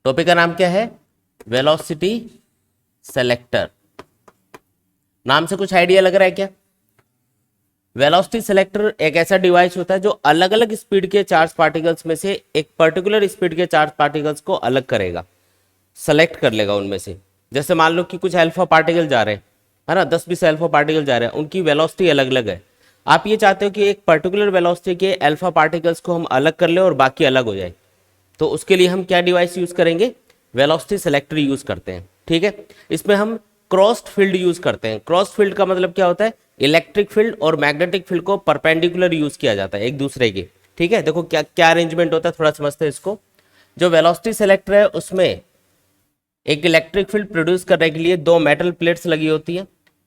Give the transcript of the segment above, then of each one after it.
Topic का नाम क्या है? Velocity selector. नाम से कुछ आइडिया लग रहा है क्या? वेलोसिटी सेलेक्टर एक ऐसा डिवाइस होता है जो अलग अलग स्पीड के चार्ज पार्टिकल्स में से एक पर्टिकुलर स्पीड के चार्ज पार्टिकल्स को अलग करेगा, सेलेक्ट कर लेगा उनमें से। जैसे मान लो कि कुछ अल्फा पार्टिकल जा रहे हैं, है ना, 10-20 अल्फा पार्टिकल जा रहे हैं, उनकी वेलोसिटी अलग अलग है। आप ये चाहते हो कि एक पर्टिकुलर वेलोसिटी के अल्फा पार्टिकल्स को हम अलग कर ले और बाकी अलग हो जाए, तो उसके लिए हम क्या डिवाइस यूज करेंगे? वेलोसिटी सेलेक्टर यूज करते हैं। ठीक है, इसमें हम क्रॉस्ड फील्ड यूज करते हैं। क्रॉस्ड फील्ड का मतलब क्या होता है? इलेक्ट्रिक फील्ड और मैग्नेटिक फील्ड को परपेंडिकुलर यूज किया जाता है एक दूसरे के। ठीक है, देखो क्या क्या अरेंजमेंट होता है, थोड़ा समझते हैं इसको। जो वेलोसिटी सेलेक्टर है उसमें एक इलेक्ट्रिक फील्ड प्रोड्यूस करने के लिए दो मेटल प्लेट्स लगी होती है।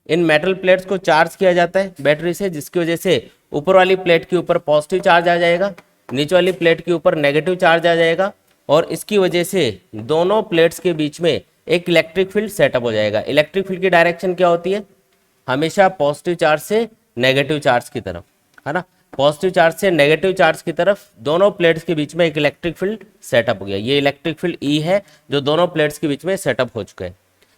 इन मेटल प्लेट्स को चार्ज किया जाता है बैटरी से, जिसकी वजह से ऊपर वाली प्लेट के ऊपर पॉजिटिव चार्ज आ जाएगा, नीचे वाली प्लेट के ऊपर नेगेटिव चार्ज आ जाएगा, और इसकी वजह से दोनों प्लेट्स के बीच में एक इलेक्ट्रिक फील्ड सेटअप हो जाएगा। इलेक्ट्रिक फील्ड की डायरेक्शन क्या होती है? हमेशा पॉजिटिव चार्ज से नेगेटिव चार्ज की तरफ, है ना। पॉजिटिव चार्ज से नेगेटिव चार्ज की तरफ दोनों प्लेट्स के बीच में एक इलेक्ट्रिक फील्ड सेटअप हो गया। ये इलेक्ट्रिक फील्ड ई है जो दोनों प्लेट्स के बीच में सेटअप हो चुका है।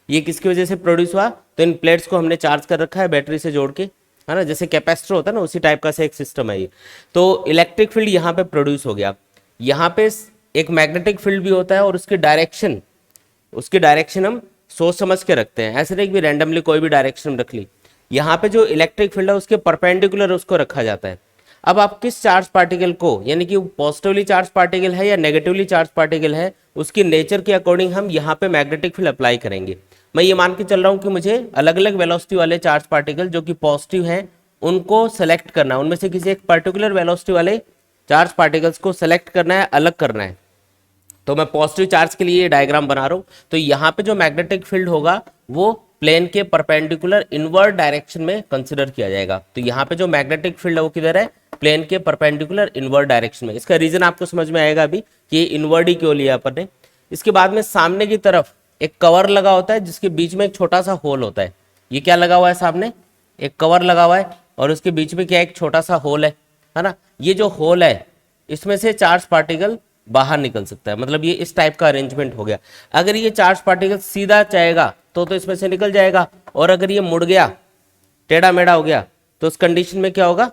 ये किसकी वजह से प्रोड्यूस हुआ? तो इन प्लेट्स को हमने चार्ज कर रखा है बैटरी से जोड़ के, है ना, जैसे कैपेसिटर होता है ना, उसी टाइप का से एक सिस्टम है ये। तो इलेक्ट्रिक फील्ड यहाँ पे प्रोड्यूस हो गया। यहाँ पे एक मैग्नेटिक फील्ड भी होता है और उसकी डायरेक्शन हम सोच समझ के रखते हैं, ऐसे नहीं कि रैंडमली कोई भी डायरेक्शन रख ली। यहाँ पे जो इलेक्ट्रिक फील्ड है उसके परपेंडिकुलर उसको रखा जाता है। अब आप किस चार्ज पार्टिकल को, यानी कि पॉजिटिवली चार्ज पार्टिकल है या नेगेटिवली चार्ज पार्टिकल है, उसकी नेचर के अकॉर्डिंग हम यहाँ पे मैग्नेटिक फील्ड अप्लाई करेंगे। मैं ये मान के चल रहा हूँ कि मुझे अलग अलग वेलोसिटी वाले चार्ज पार्टिकल जो कि पॉजिटिव हैं उनको सेलेक्ट करना है, उनमें से किसी एक पर्टिकुलर वेलोसिटी वाले चार्ज पार्टिकल्स को सेलेक्ट करना है, अलग करना है। तो मैं पॉजिटिव चार्ज के लिए ये डायग्राम बना रहा हूँ। तो यहाँ पे जो मैग्नेटिक फील्ड होगा वो प्लेन के परपेंडिकुलर इनवर्ड डायरेक्शन में कंसिडर किया जाएगा। तो यहाँ पे जो मैग्नेटिक फील्ड है वो किधर है? प्लेन के परपेंडिकुलर इनवर्ड डायरेक्शन में। इसका रीजन आपको समझ में आएगा अभी कि इनवर्ड ही क्यों लिया अपन ने। इसके बाद में सामने की तरफ एक कवर लगा होता है जिसके बीच में एक छोटा सा होल होता है। ये क्या लगा हुआ है? सामने एक कवर लगा हुआ है और उसके बीच में क्या, एक छोटा सा होल है ना। ये जो होल है इसमें से चार्ज पार्टिकल बाहर निकल सकता है, मतलब ये इस टाइप का अरेंजमेंट हो गया। अगर ये चार्ज पार्टिकल सीधा जाएगा तो इसमें से निकल जाएगा, और अगर ये मुड़ गया, टेढ़ा मेढ़ा हो गया, तो उस कंडीशन में क्या होगा?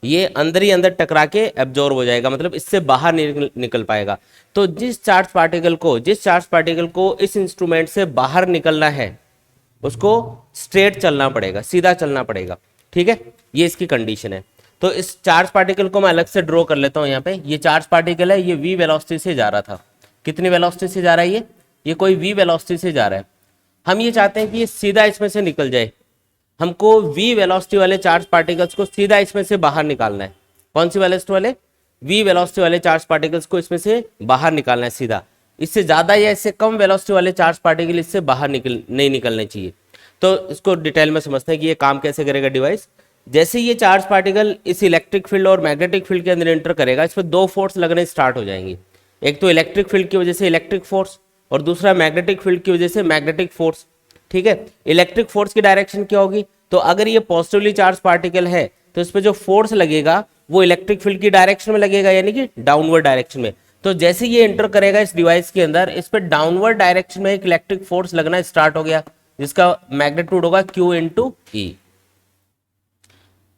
ये अंदर ही अंदर टकरा के एब्जॉर्ब हो जाएगा, मतलब इससे बाहर निकल पाएगा। तो जिस चार्ज पार्टिकल को इस इंस्ट्रूमेंट से बाहर निकलना है उसको स्ट्रेट चलना पड़ेगा, सीधा चलना पड़ेगा। ठीक है, ये इसकी कंडीशन है। तो इस चार्ज पार्टिकल को मैं अलग से ड्रॉ कर लेता हूं। यहाँ पे ये चार्ज पार्टिकल है, ये v वेलोसिटी से जा रहा था। कितनी वेलोसिटी से जा रहा है? ये कोई v वेलोसिटी से जा रहा है। हम ये चाहते हैं कि ये सीधा इसमें से निकल जाए। हमको v वेलोसिटी वाले चार्ज पार्टिकल्स को सीधा इसमें से बाहर निकालना है। कौन सी वेलोसिटी वाले? v वेलोसिटी वाले चार्ज पार्टिकल्स को इसमें से बाहर निकालना है सीधा। इससे ज्यादा या इससे कम वेलोसिटी वाले चार्ज पार्टिकल इससे बाहर नहीं निकलने चाहिए। तो इसको डिटेल में समझते हैं कि ये काम कैसे करेगा डिवाइस। जैसे ये चार्ज पार्टिकल इस इलेक्ट्रिक फील्ड और मैग्नेटिक फील्ड के अंदर एंटर करेगा, इस पर दो फोर्स लगने स्टार्ट हो जाएंगे। एक तो इलेक्ट्रिक फील्ड की वजह से इलेक्ट्रिक फोर्स, और दूसरा मैग्नेटिक फील्ड की वजह से मैग्नेटिक फोर्स। ठीक है, इलेक्ट्रिक फोर्स की डायरेक्शन क्या होगी? तो अगर ये पॉजिटिवली चार्ज पार्टिकल है तो इस पर जो फोर्स लगेगा वो इलेक्ट्रिक फील्ड की डायरेक्शन में लगेगा, यानी कि डाउनवर्ड डायरेक्शन में। तो जैसे ये एंटर करेगा इस डिवाइस के अंदर, इस पर डाउनवर्ड डायरेक्शन में एक इलेक्ट्रिक फोर्स लगना स्टार्ट हो गया, जिसका मैग्नीट्यूड होगा Q इंटू ई।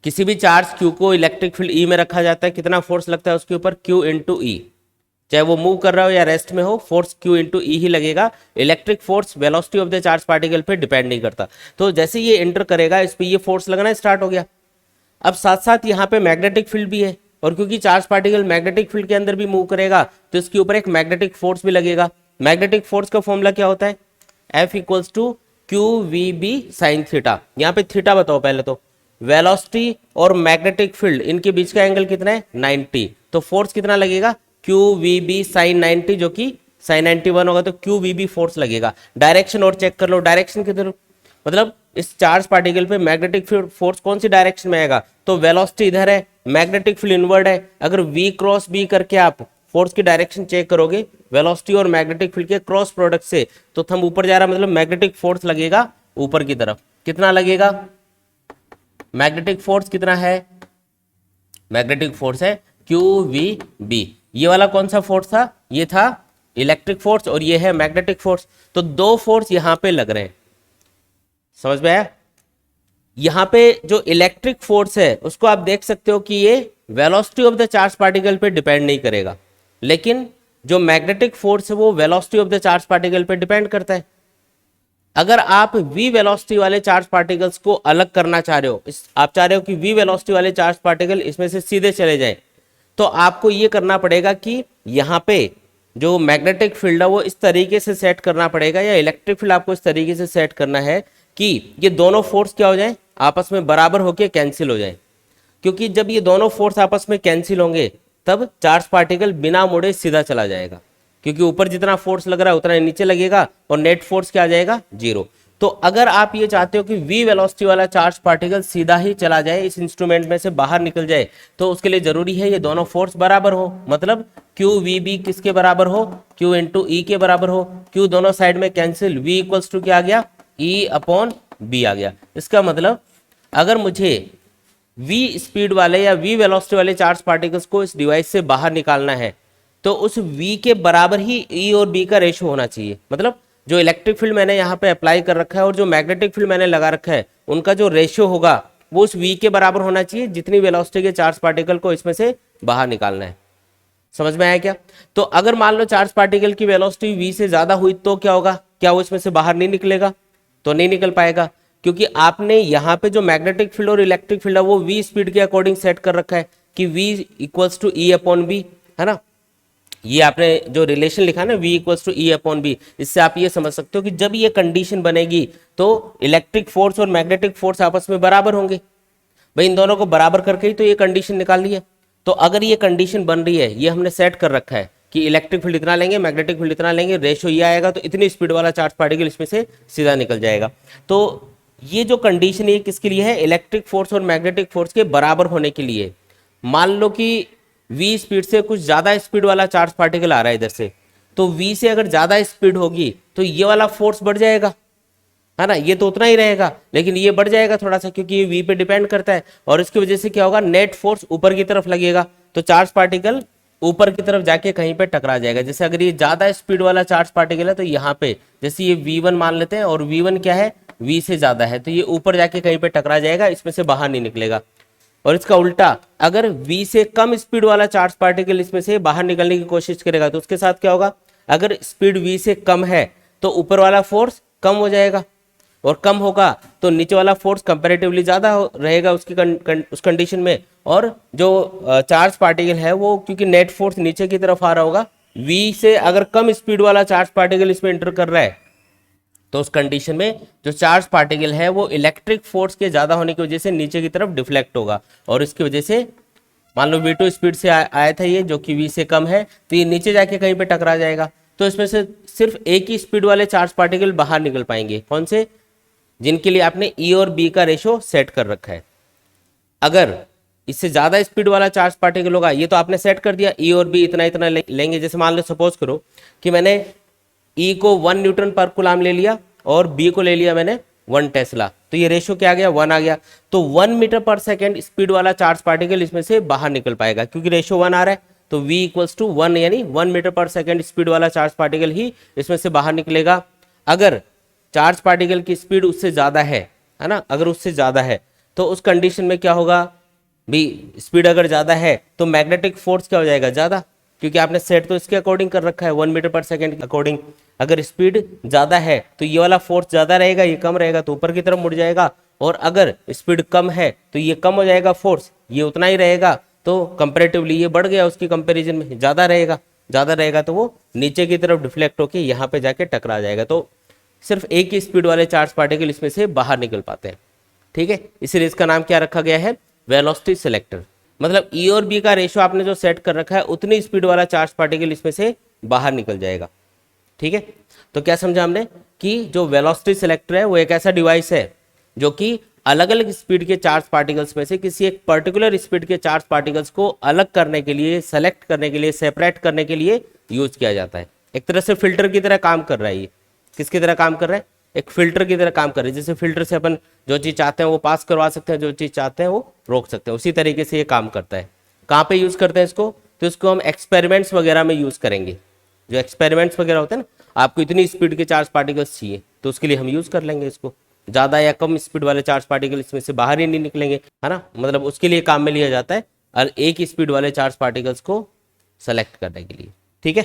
किसी भी चार्ज Q को इलेक्ट्रिक फील्ड E में रखा जाता है, कितना फोर्स लगता है उसके ऊपर? Q इंटू ई। चाहे वो मूव कर रहा हो या रेस्ट में हो, फोर्स Q इंटू ई ही लगेगा। Electric force velocity of the charge particle पे डिपेंड नहीं करता। तो जैसे ये एंटर करेगा इस पर ये फोर्स लगना स्टार्ट हो गया। अब साथ साथ यहाँ पे मैग्नेटिक फील्ड भी है, और क्योंकि चार्ज पार्टिकल मैग्नेटिक फील्ड के अंदर भी मूव करेगा तो इसके ऊपर एक मैग्नेटिक फोर्स भी लगेगा। मैग्नेटिक फोर्स का फॉर्मूला क्या होता है? F equals to Q V B sine theta. यहाँ पे थीटा बताओ पहले तो। वेलोसिटी और मैग्नेटिक फील्ड इनके बीच का एंगल कितना है? 90। तो फोर्स कितना लगेगा? क्यू वी बी साइन 90, जो कि साइन 91 होगा, तो क्यू वी बी फोर्स लगेगा। डायरेक्शन और चेक कर लो, डायरेक्शन किधर, मतलब इस चार्ज पार्टिकल पे मैग्नेटिक फोर्स कौन सी डायरेक्शन में आएगा? तो वेलोसिटी इधर है, मैग्नेटिक फील्ड इनवर्ड है। अगर v क्रॉस b करके आप फोर्स की डायरेक्शन चेक करोगे वेलोसिटी और मैग्नेटिक फील्ड के क्रॉस प्रोडक्ट से, तो थंब ऊपर जा रहा, मतलब मैग्नेटिक फोर्स लगेगा ऊपर की तरफ। कितना लगेगा? मैग्नेटिक फोर्स कितना है? मैग्नेटिक फोर्स है क्यू वी बी। ये वाला कौन सा फोर्स था? ये था इलेक्ट्रिक फोर्स और ये है मैग्नेटिक फोर्स। तो दो फोर्स यहाँ पे लग रहे हैं, समझ में आया। यहाँ पे जो इलेक्ट्रिक फोर्स है उसको आप देख सकते हो कि ये velocity of the charge particle पे डिपेंड नहीं करेगा, लेकिन जो मैग्नेटिक फोर्स है वो velocity of the charge particle पे डिपेंड करता है। अगर आप v वेलोसिटी वाले चार्ज पार्टिकल्स को अलग करना चाह रहे हो, आप चाह रहे हो कि v वेलोसिटी वाले चार्ज पार्टिकल इसमें से सीधे चले जाएं, तो आपको ये करना पड़ेगा कि यहाँ पे जो मैग्नेटिक फील्ड है वो इस तरीके से सेट करना पड़ेगा, या इलेक्ट्रिक फील्ड आपको इस तरीके से सेट करना है कि ये दोनों फोर्स क्या हो जाए, आपस में बराबर होकर कैंसिल हो जाए। क्योंकि जब ये दोनों फोर्स आपस में कैंसिल होंगे तब चार्ज पार्टिकल बिना मुड़े सीधा चला जाएगा, क्योंकि ऊपर जितना फोर्स लग रहा है उतना नीचे लगेगा और नेट फोर्स क्या आ जाएगा, जीरो। तो अगर आप ये चाहते हो कि v वेलोसिटी वाला चार्ज पार्टिकल सीधा ही चला जाए, इस इंस्ट्रूमेंट में से बाहर निकल जाए, तो उसके लिए जरूरी है ये दोनों फोर्स बराबर हो। मतलब q v b किसके बराबर हो, q इंटू ई के बराबर हो। q दोनों साइड में कैंसिल, v इक्वल्स टू क्या आ गया, e अपॉन b आ गया। इसका मतलब अगर मुझे v स्पीड वाले या v वेलोसिटी वाले चार्ज पार्टिकल्स को इस डिवाइस से बाहर निकालना है तो उस v के बराबर ही e और b का रेशो होना चाहिए। मतलब जो इलेक्ट्रिक फील्ड मैंने यहाँ पे अप्लाई कर रखा है और जो मैग्नेटिक फील्ड मैंने लगा रखा है उनका जो रेशियो होगा वो उस v के बराबर होना चाहिए जितनी वेलोसिटी के चार्ज पार्टिकल को इसमें से बाहर निकालना है। समझ में आया क्या। तो अगर मान लो चार्ज पार्टिकल की वेलोसिटी v से ज्यादा हुई तो क्या होगा, क्या वो इसमें से बाहर नहीं निकलेगा, तो नहीं निकल पाएगा, क्योंकि आपने यहाँ पे जो मैग्नेटिक फील्ड और इलेक्ट्रिक फील्ड है वो v स्पीड के अकॉर्डिंग सेट कर रखा है कि v equals to e upon B, है ना। ये आपने जो रिलेशन लिखा ना v equals to e upon B, इससे आप ये समझ सकते हो कि जब ये कंडीशन बनेगी तो इलेक्ट्रिक फोर्स और मैग्नेटिक फोर्स आपस में बराबर होंगे। भाई इन दोनों को बराबर करके ही तो ये कंडीशन निकालनी है। तो अगर ये कंडीशन बन रही है, ये हमने सेट कर रखा है कि इलेक्ट्रिक फील्ड इतना लेंगे, मैग्नेटिक फील्ड इतना लेंगे, रेशियो ये आएगा, तो इतनी स्पीड वाला चार्ज पार्टिकल इसमें से सीधा निकल जाएगा। तो ये जो कंडीशन है किसके लिए है, इलेक्ट्रिक फोर्स और मैग्नेटिक फोर्स के बराबर होने के लिए। मान लो कि v स्पीड से कुछ ज्यादा स्पीड वाला चार्ज पार्टिकल आ रहा है इधर से, तो v से अगर ज्यादा स्पीड होगी तो ये वाला फोर्स बढ़ जाएगा, है ना। ये तो उतना ही रहेगा लेकिन ये बढ़ जाएगा थोड़ा सा, क्योंकि ये v पे डिपेंड करता है, और इसकी वजह से क्या होगा, नेट फोर्स ऊपर की तरफ लगेगा, तो चार्ज पार्टिकल ऊपर की तरफ जाके कहीं पे टकरा जाएगा। जैसे अगर ये ज्यादा स्पीड वाला चार्ज पार्टिकल है तो यहाँ पे जैसे ये v1 मान लेते हैं और v1 क्या है, v से ज्यादा है, तो ये ऊपर जाके कहीं पे टकरा जाएगा, इसमें से बाहर नहीं निकलेगा। और इसका उल्टा, अगर v से कम स्पीड वाला चार्ज पार्टिकल इसमें से बाहर निकलने की कोशिश करेगा तो उसके साथ क्या होगा, अगर स्पीड v से कम है तो ऊपर वाला फोर्स कम हो जाएगा, और कम होगा तो नीचे वाला फोर्स कंपैरेटिवली ज्यादा रहेगा उसकी उस कंडीशन में। और जो चार्ज पार्टिकल है वो क्योंकि नेट फोर्स नीचे की तरफ आ रहा होगा, v से अगर कम स्पीड वाला चार्ज पार्टिकल इसमें एंटर कर रहा है तो उस कंडीशन में जो चार्ज पार्टिकल है वो इलेक्ट्रिक फोर्स के ज्यादा होने की वजह से नीचे की तरफ डिफ्लेक्ट होगा, और इसकी वजह से मान लो v2 स्पीड से आया था ये, जो कि v से कम है, तो ये नीचे जाके कहीं पे टकरा जाएगा। तो इसमें से सिर्फ एक ही स्पीड वाले चार्ज पार्टिकल बाहर निकल पाएंगे, कौन से, जिनके लिए आपने e और b का रेशो सेट कर रखा है। अगर इससे ज्यादा स्पीड वाला चार्ज पार्टिकल होगा, ये तो आपने सेट कर दिया e और b इतना इतना लेंगे। जैसे मान लो सपोज करो कि मैंने E को 1 न्यूटन पर कूलम ले लिया और B को ले लिया मैंने 1 टेस्ला, तो ये रेशियो क्या आ गया, 1 आ गया। तो 1 मीटर पर सेकेंड स्पीड वाला चार्ज पार्टिकल इसमें से बाहर निकल पाएगा, क्योंकि रेशियो 1 आ रहा है। तो V इक्वल्स टू 1, यानी 1 मीटर पर सेकेंड स्पीड वाला चार्ज पार्टिकल ही इसमें से बाहर निकलेगा। अगर चार्ज पार्टिकल की स्पीड उससे ज्यादा है ना, अगर उससे ज्यादा है तो उस कंडीशन में क्या होगा, भी स्पीड अगर ज्यादा है तो मैग्नेटिक फोर्स क्या हो जाएगा, ज्यादा, क्योंकि आपने सेट तो इसके अकॉर्डिंग कर रखा है 1 मीटर पर सेकंड के अकॉर्डिंग। अगर स्पीड ज्यादा है तो ये वाला फोर्स ज्यादा रहेगा, ये कम रहेगा तो ऊपर की तरफ मुड़ जाएगा, और अगर स्पीड कम है तो ये कम हो जाएगा फोर्स, ये उतना ही रहेगा, तो कंपेरेटिवली ये बढ़ गया उसकी कंपेरिजन में, ज्यादा रहेगा तो वो नीचे की तरफ डिफ्लेक्ट होके यहाँ पे जाके टकरा जाएगा। तो सिर्फ एक ही स्पीड वाले चार्ज पार्टिकल इसमें से बाहर निकल पाते हैं, ठीक है। इसलिए इसका नाम क्या रखा गया है, वेलोसिटी सिलेक्टर। मतलब E और B का रेशियो आपने जो सेट कर रखा है उतनी स्पीड वाला चार्ज पार्टिकल इसमें से बाहर निकल जाएगा, ठीक है। तो क्या समझा हमने कि जो वेलोसिटी सिलेक्टर है वो एक ऐसा डिवाइस है जो कि अलग अलग स्पीड के चार्ज पार्टिकल्स में से किसी एक पर्टिकुलर स्पीड के चार्ज पार्टिकल्स को अलग करने के लिए, सेलेक्ट करने के लिए, सेपरेट करने के लिए यूज किया जाता है। एक तरह से फिल्टर की तरह काम कर रहा है। ये किसकी तरह काम कर रहा है, एक फिल्टर की तरह काम कर रही है। जैसे फिल्टर से अपन जो चीज चाहते हैं वो पास करवा सकते हैं, जो चीज चाहते हैं वो रोक सकते हैं, उसी तरीके से ये काम करता है। कहाँ पे यूज करते हैं इसको, तो इसको हम एक्सपेरिमेंट्स वगैरह में यूज करेंगे। जो एक्सपेरिमेंट्स वगैरह होते हैं ना, आपको इतनी स्पीड के चार्ज पार्टिकल्स चाहिए तो उसके लिए हम यूज़ कर लेंगे इसको। ज़्यादा या कम स्पीड वाले चार्ज पार्टिकल इसमें से बाहर ही नहीं निकलेंगे, है ना, मतलब उसके लिए काम में लिया जाता है और एक ही स्पीड वाले चार्ज पार्टिकल्स को सेलेक्ट करने के लिए। ठीक है।